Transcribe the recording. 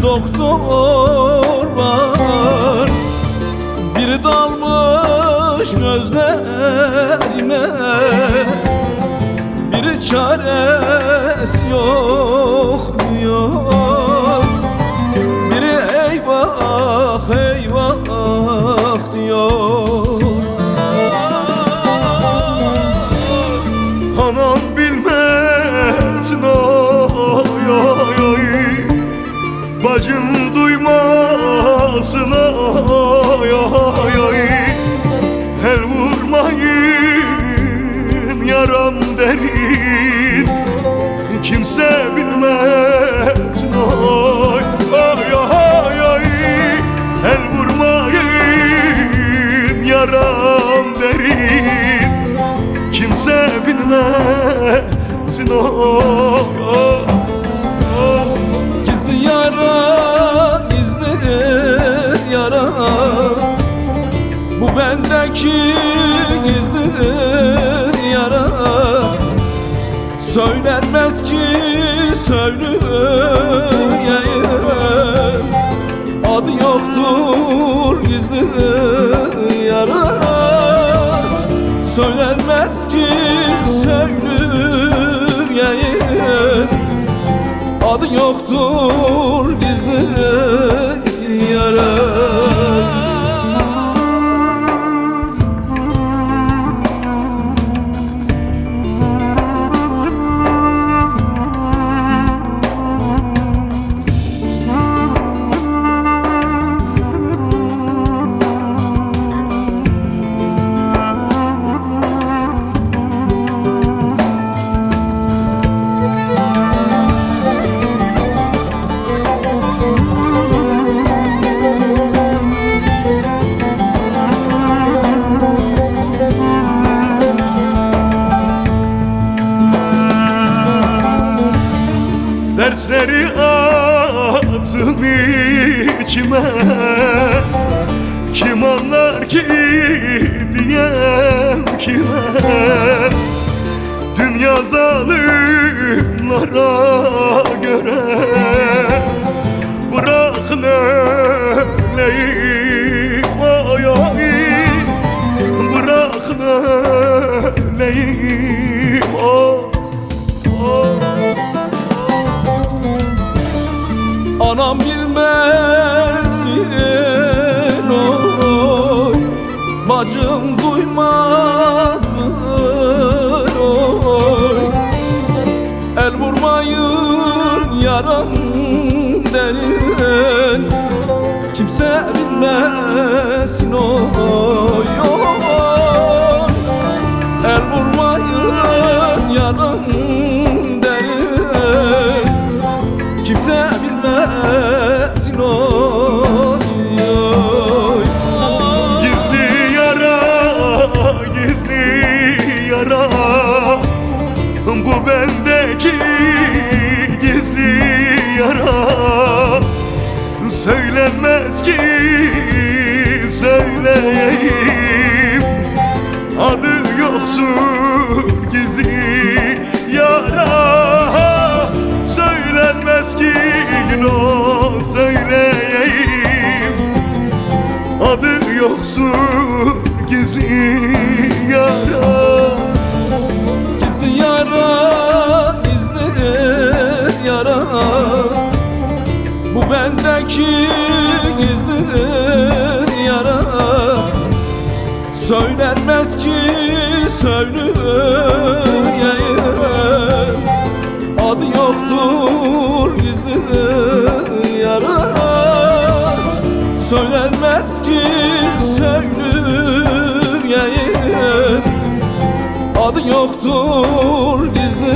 doktor var, biri dalmış gözlerime, biri çaresi yok diyor, biri eyvah eyvah diyor. Anam bilmesin oy oy oy, bacım duymasın oy oy oy. El vurmayın yaram derin, kimse bilmesin oy oy oy oy. El vurmayın yaram derin, kimse bilmesin oy. Gizli yara, gizli yara, bu bendeki gizli yara. Söylenmez ki söyleyeyim, adı yoktur gizli yara. Söylenmez ki söyleyeyim, adı yoktur gizli yara. Dersleri attım içime, kim anlar ki diyem kime. Dünya zalimlara göre bırakın öleyim oy oy, bırakın öleyim oy oy. Anam bilmesin oy, bacım duymasın oy. El vurmayın yaram derin, kimse bilmesin oy oy. El vurmayın yaram derin, kimse bilmesin oy oy. Gizli yara, gizli yara, bu bendeki gizli yara. Söylenmez ki söyleyeyim, adı yoksun gizli yara. Söylenmez ki no söyleyeyim, adı yoksun gizli yara. Gizli yara, gizli yara, bu bendeki gizli yara. Söylenmez ki söyleyeyim, adı yoktur gizli yara. Söylenmez ki söyleyeyim, adı yoktur gizli